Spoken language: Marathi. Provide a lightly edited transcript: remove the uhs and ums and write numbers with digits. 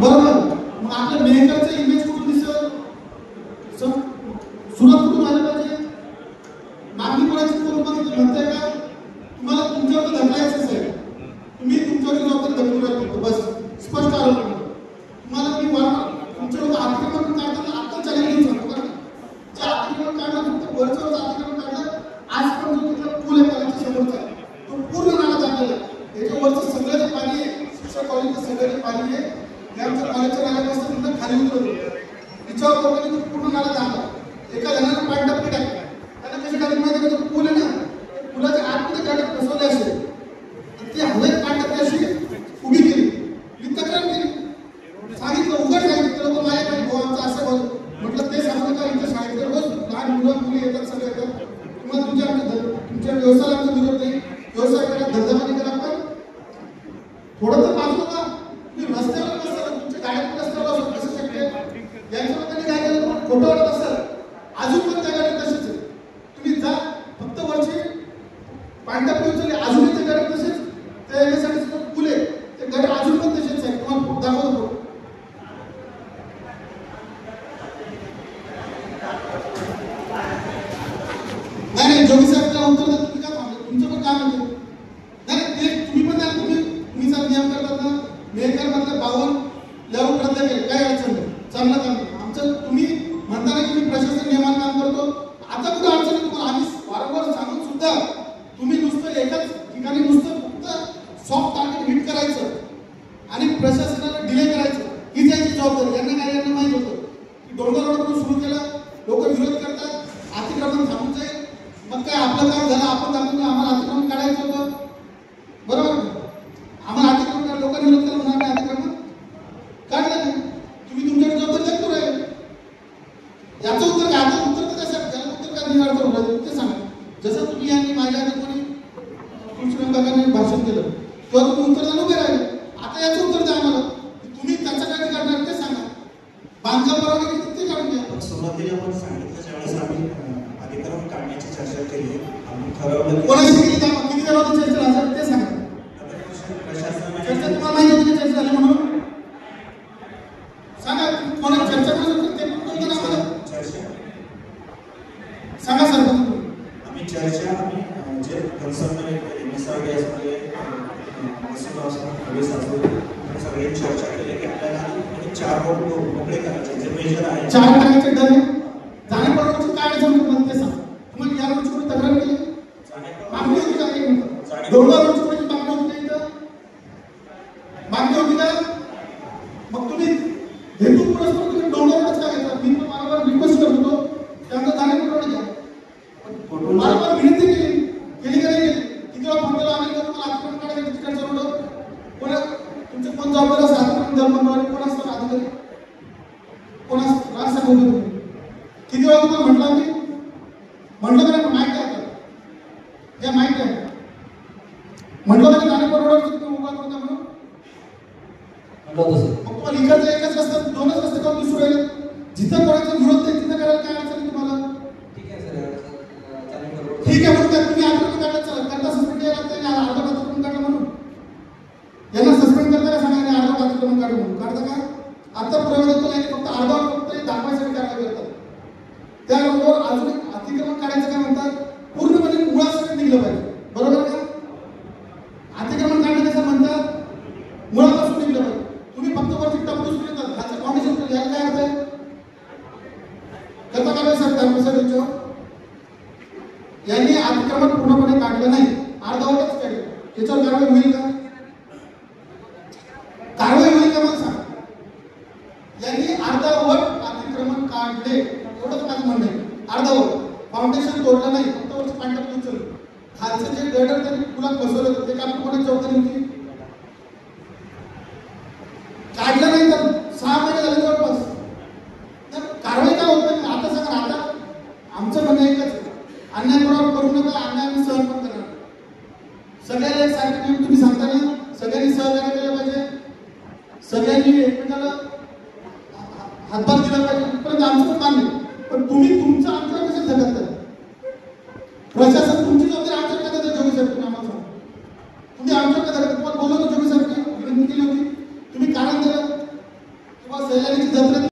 बरोबर. मग आपल्या मेहकरचा इमेज कुठून दिसत, सुरुवात कुठून व्हायला पाहिजे. मागणी कोणाची म्हणताय का तुम्हाला तुमच्यावर ढकलायचंच आहे, तुम्ही तुमच्यावर जबाबदारी ढकलू शकतो. बस स्पष्ट आरोप तुम्हाला मी तुमच्यावर अतिक्रमण काढताना आता चॅलेंज घेऊन सांगतो. कारण जे अतिक्रमण काढलं फक्त वरच्यावर अतिक्रमण काढलं, आज पण जो तिथला पूल आहे कॉलेजच्या समोरचा तो पूर्ण नाला झालेला आहे. त्याच्यावरचं सगळं जे पाणी आहे, शिक्षक कॉलेजचं सगळं जे पाणी आहे ते आमच्या कॉलेजच्या नाल्यापासून तिथं खाली उतरवलं. तिच्यावर लोकांनी तो पूर्ण नाला झाला. एका जणांना पाणी टप्पी टाकला. त्यांना कशी टाकली माहिती का, तो पूल आहे ना, पुलाच्या आतमध्ये गाड्यात बसवले असेल ती हवेत पाणी टप्पी अशी उभी केली. मी तक्रार केली, सांगितलं, उघड सांगितलं. लोक माझ्या काही भाऊ आमचं असं भाऊ म्हटलं ते सांगू का, इथं शाळेत रोज लहान मुलं मुली येतात, सगळे येतात. तुम्हाला तुमच्या व्यवसायाला आमचा विरोध नाही, व्यवसाय करा, धंदापाणी करा, पण थोडं तर बाजू का तुम्ही रस्त्यावर बसता, तुमच्या गाड्यात रस्त्यावर बसत कसं शक्य आहे. यांच्यावर त्यांनी काय केलं, खोटं वाटत असेल अजून पण त्या गाड्यात तसेच आहे. तुम्ही जा, फक्त वरची पांढरपी उचलली, अजूनही त्या गाड्यात तसेच त्या येण्यासाठी पूल आहे, ते गाडी अजून पण तसेच आहे. तुम्हाला दाखवतो. नाही जोगी साहेब त्याला उत्तर देत, तुम्ही काय थांबले, तुमचं पण काम आहे. नाही ते तुम्ही पण द्या, तुम्ही जर नियम करतात ना, मेहकर मधले 52 लेवल रद्द केले, काही अडचण नाही, चांगलं काम आहे आमचं. तुम्ही म्हणता ना की मी प्रशासन नियमानं काम करतो, आता कुठं अडचण तुम्हाला आम्ही वारंवार सांगून सुद्धा तुम्ही नुसतं एकाच ठिकाणी नुसतं फक्त सॉफ्ट टार्गेट हिट करायचं आणि प्रशासनाला डिले करायचं, ही त्याची जबाबदारी. यांना माहित होतं की डोंगर रोड सुरू केला, लोक विरोध करतात, अतिक्रमण थांबून जाईल, मग काय आपलं काम झालं, आपण दाखवून आम्हाला अतिक्रमण काढायचं होतं. बरोबर, आम्हाला अतिक्रमण लोकांनी विरोध केला म्हणून आम्ही अतिक्रमण काढलं नाही. तुम्ही तुमच्याकडे जबाबदारी व्यक्त राहील. याचं उत्तर काय, आता उत्तर तर कसं, त्याला उत्तर काय निघालं होतं ते सांगा. जसं तुम्ही यांनी माझ्या आधी कोणी कृष्ण काकांनी भाषण केलं तेव्हा तुम्ही उत्तर देऊन उभे राहिले. आता याचं उत्तर द्या आम्हाला, तुम्ही त्याचं काय काढणार ते सांगा. बांधकाम परवानगी किती काढून घ्या. सुरुवातीला आपण सांगितलं ज्यावेळेस आम्ही अतिक्रमण काढण्याची चर्चा केली, आम्ही ठरवलं कोणाशी केली, किती वेळा चर्चा झाली ते सांगा. चर्चा तुम्हाला माहिती होती चर्चा झाली म्हणून सांगा. कोणा चर्चा करून ते पण कोणतं नाव चर्चा सांगा सर. आम्ही चर्चा जे कन्सर्न एमएसआरडी असते, सगळे चर्चा केली की आपल्याला 4 रोड मोकळे करायचे, जे मेजर आहे 4 टाकायचे डबे. जाणीवपूर्वक काय अडचण होतं ते सांगा. तुम्हाला या रोडची कोणी तक्रार केली, मागणी होती का? एक मिनिट, डोंगर रोडची कोणी मागणी होती का? इथं मागणी होती का? मग तुम्ही हेतू पुरस्कार तुम्ही डोंगर रोडच का घेता? मी पण वारंवार रिक्वेस्ट करत होतो त्यानंतर जाणीवपूर्वक घ्या. वारंवार विनंती केली का नाही केली? किती वेळा फोन केला आम्ही, तुम्हाला अतिक्रमण काढायचं तिकडच्या रोडवर कोण तुमचे कोण जबाबदार असतात, अतिक्रमण धर्मद्वारे कोण असतात अधिकारी, कोण असतात राजसाहेब होते तुम्ही. किती वेळा तुम्हाला म्हटलं आम्ही, म्हटलं का नाही, माहिती आहे का, माहिती आहे म्हटलं तरी जाणीवपूर्वक रोडवर तुम्ही उभा करता म्हणून मग तुम्हाला इकडचा एकच रस्ता, 2च रस्ते का दिसू राहिले. जिथं कोणाचा विरोध नाही तिथं करायला काय अडचण तुम्हाला? ठीक आहे म्हणून तुम्ही अतिक्रमण काढलं, चला करता सस्पेंड केला लागतं, अर्धा अतिक्रमण काढलं म्हणून यांना सस्पेंड करता का सांगा, अर्धा अतिक्रमण काढलं म्हणून काढता का? आता प्रवेश फक्त अर्धा फक्त दाखवायसाठी कारवाई करतात. त्या रोडवर अजून अतिक्रमण काढायचं काय म्हणतात, पूर्णपणे मुळासकट निघलं पाहिजे. बरोबर का? अतिक्रमण काढणं कसं म्हणतात, मुळापासून निघलं पाहिजे. तुम्ही फक्त वरती टप्पू सुरू येतात, ह्याचं फाउंडेशन याला काय अर्थ आहे? करता काय सर त्यानुसार यांनी अतिक्रमण पूर्णपणे काढलं नाही, अर्धवटच काढलं, याच्यावर कारवाई होईल का? कारवाई होईल का मला सांग. यांनी अर्धवट अतिक्रमण काढले, एवढंच माझं म्हणणं आहे. अर्धवट फाउंडेशन तोडलं नाही, फक्त वरचं पांढरं उचललं, खालचं जे गर्डर त्यांनी पुलात बसवलं होतं ते काम कोणाची जबाबदारी होती? काढलं नाही तर 6 महिने झाले जवळपास, तर कारवाई का होत नाही? आता सांगा. आता आमचं म्हणणं एकच, अन्याय कोणावर करू नका, अन्याय आम्ही सहन पण करणार. सगळ्याला एक सारखे नियम तुम्ही सांगता ना, सगळ्यांनी सहकार्य केलं पाहिजे, सगळ्यांनी एकमेकाला हातभार दिला पाहिजे, इथपर्यंत आमचं पण काम आहे. पण तुम्ही तुमचं अंतर कसं धकलताय? प्रशासन तुमची जबाबदारी आमच्याकडे का देतं? जोगी साहेब तुम्ही आम्हाला सांगा, तुम्ही आमच्याकडे धकलता. तुम्हाला बोलवलं जोगी साहेब विनंती केली होती, किंवा सैलानीची जत्रेत